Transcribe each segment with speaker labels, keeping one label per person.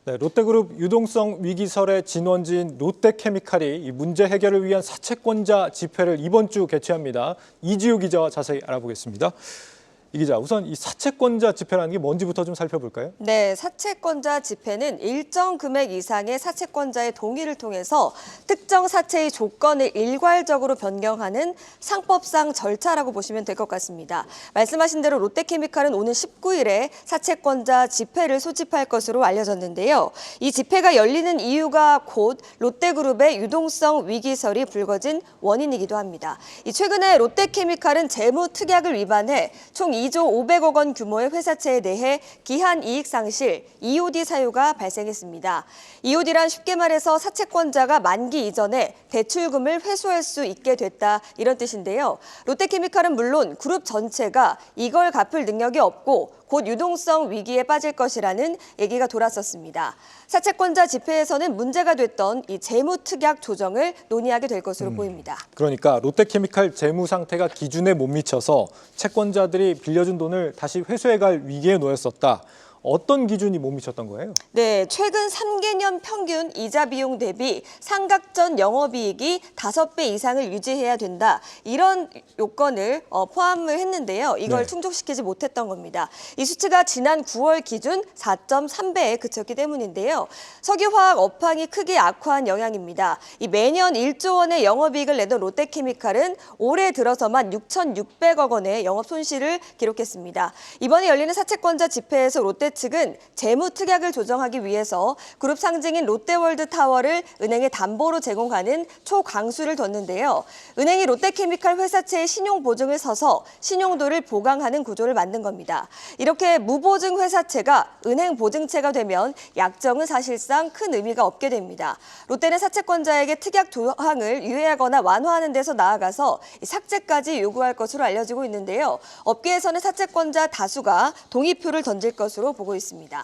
Speaker 1: 네, 롯데그룹 유동성 위기설의 진원지인 롯데케미칼이 이 문제 해결을 위한 사채권자 집회를 이번 주 개최합니다. 이지우 기자와 자세히 알아보겠습니다. 이 기자, 우선 이 사채권자 집회라는 게 뭔지부터 좀 살펴볼까요?
Speaker 2: 네, 사채권자 집회는 일정 금액 이상의 사채권자의 동의를 통해서 특정 사채의 조건을 일괄적으로 변경하는 상법상 절차라고 보시면 될 것 같습니다. 말씀하신 대로 롯데케미칼은 오는 19일에 사채권자 집회를 소집할 것으로 알려졌는데요. 이 집회가 열리는 이유가 곧 롯데그룹의 유동성 위기설이 불거진 원인이기도 합니다. 최근에 롯데케미칼은 재무특약을 위반해 총 2조 500억 원 규모의 회사채에 대해 기한 이익 상실, EOD 사유가 발생했습니다. EOD란 쉽게 말해서 사채권자가 만기 이전에 대출금을 회수할 수 있게 됐다, 이런 뜻인데요. 롯데케미칼은 물론 그룹 전체가 이걸 갚을 능력이 없고 곧 유동성 위기에 빠질 것이라는 얘기가 돌았었습니다. 사채권자 집회에서는 문제가 됐던 이 재무특약 조정을 논의하게 될 것으로 보입니다.
Speaker 1: 그러니까 롯데케미칼 재무 상태가 기준에 못 미쳐서 채권자들이 빌려준 돈을 다시 회수해갈 위기에 놓였었다. 어떤 기준이 못 미쳤던 거예요?
Speaker 2: 네, 최근 3개년 평균 이자 비용 대비 상각전 영업이익이 5배 이상을 유지해야 된다. 이런 요건을 포함을 했는데요. 이걸 충족시키지 못했던 겁니다. 이 수치가 지난 9월 기준 4.3배에 그쳤기 때문인데요. 석유화학 업황이 크게 악화한 영향입니다. 매년 1조 원의 영업이익을 내던 롯데케미칼은 올해 들어서만 6,600억 원의 영업 손실을 기록했습니다. 이번에 열리는 사채권자 집회에서 롯데 측은 재무특약을 조정하기 위해서 그룹 상징인 롯데월드타워를 은행에 담보로 제공하는 초강수를 뒀는데요. 은행이 롯데케미칼 회사채의 신용보증을 서서 신용도를 보강하는 구조를 만든 겁니다. 이렇게 무보증 회사채가 은행 보증채가 되면 약정은 사실상 큰 의미가 없게 됩니다. 롯데는 사채권자에게 특약 조항을 유예하거나 완화하는 데서 나아가서 삭제까지 요구할 것으로 알려지고 있는데요. 업계에서는 사채권자 다수가 동의표를 던질 것으로 보고 있습니다.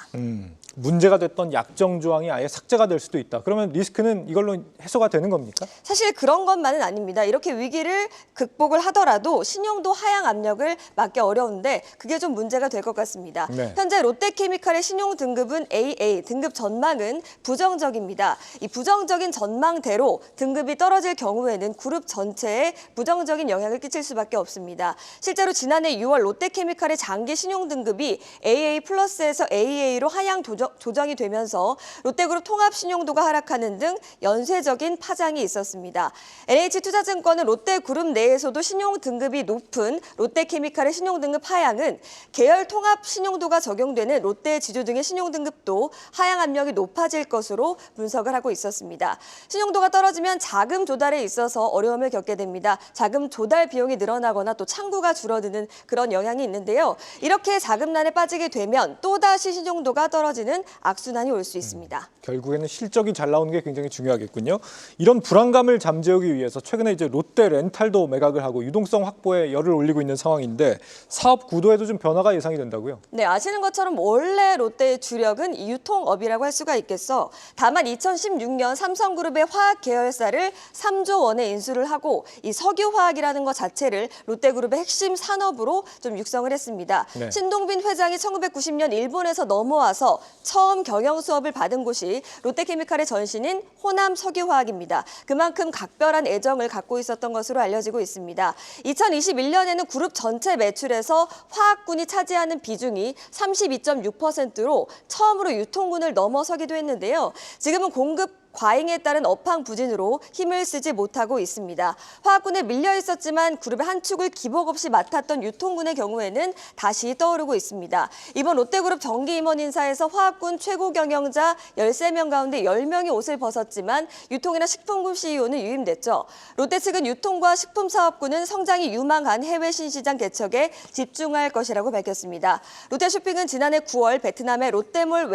Speaker 1: 문제가 됐던 약정 조항이 아예 삭제가 될 수도 있다. 그러면 리스크는 이걸로 해소가 되는 겁니까?
Speaker 2: 사실 그런 것만은 아닙니다. 이렇게 위기를 극복을 하더라도 신용도 하향 압력을 막기 어려운데 그게 좀 문제가 될 것 같습니다. 현재 롯데케미칼의 신용 등급은 AA, 등급 전망은 부정적입니다. 이 부정적인 전망대로 등급이 떨어질 경우에는 그룹 전체에 부정적인 영향을 끼칠 수밖에 없습니다. 실제로 지난해 6월 롯데케미칼의 장기 신용 등급이 AA 플러스에서 AA로 하향 조정이 되면서 롯데그룹 통합 신용도가 하락하는 등 연쇄적인 파장이 있었습니다. NH투자증권은 롯데그룹 내에서도 신용 등급이 높은 롯데케미칼의 신용 등급 하향은 계열 통합 신용도가 적용되는 롯데 지주 등의 신용 등급도 하향 압력이 높아질 것으로 분석을 하고 있었습니다. 신용도가 떨어지면 자금 조달에 있어서 어려움을 겪게 됩니다. 자금 조달 비용이 늘어나거나 또 창구가 줄어드는 그런 영향이 있는데요. 이렇게 자금난에 빠지게 되면 또다시 신용도가 떨어지는 악순환이 올 수 있습니다.
Speaker 1: 결국에는 실적이 잘 나오는 게 굉장히 중요하겠군요. 이런 불안감을 잠재우기 위해서 최근에 이제 롯데 렌탈도 매각을 하고 유동성 확보에 열을 올리고 있는 상황인데 사업 구도에도 좀 변화가 예상이 된다고요?
Speaker 2: 네, 아시는 것처럼 원래 롯데의 주력은 유통업이라고 할 수가 있겠어. 다만 2016년 삼성그룹의 화학 계열사를 3조 원에 인수를 하고 이 석유화학이라는 것 자체를 롯데그룹의 핵심 산업으로 좀 육성을 했습니다. 신동빈 회장이 1990년 일본에서 넘어와서 처음 경영 수업을 받은 곳이 롯데케미칼의 전신인 호남 석유화학입니다. 그만큼 각별한 애정을 갖고 있었던 것으로 알려지고 있습니다. 2021년에는 그룹 전체 매출에서 화학군이 차지하는 비중이 32.6%로 처음으로 유통군을 넘어서기도 했는데요. 지금은 공급 과잉에 따른 업황 부진으로 힘을 쓰지 못하고 있습니다. 화학군에 밀려 있었지만 그룹의 한 축을 기복 없이 맡았던 유통군의 경우에는 다시 떠오르고 있습니다. 이번 롯데그룹 정기 임원 인사에서 화학군 최고 경영자 13명 가운데 10명이 옷을 벗었지만 유통이나 식품군 CEO는 유임됐죠. 롯데 측은 유통과 식품사업군은 성장이 유망한 해외 신시장 개척에 집중할 것이라고 밝혔습니다. 롯데쇼핑은 지난해 9월 베트남의 롯데몰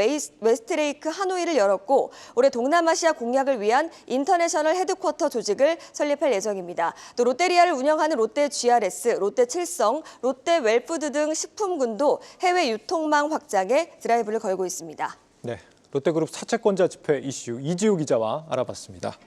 Speaker 2: 웨스트레이크 하노이를 열었고 올해 동남아시아 공략을 위한 인터내셔널 헤드쿼터 조직을 설립할 예정입니다. 또 롯데리아를 운영하는 롯데 GRS, 롯데 칠성, 롯데 웰푸드 등 식품군도 해외 유통망 확장에 드라이브를 걸고 있습니다.
Speaker 1: 네, 롯데그룹 사채권자 집회 이슈 이지우 기자와 알아봤습니다.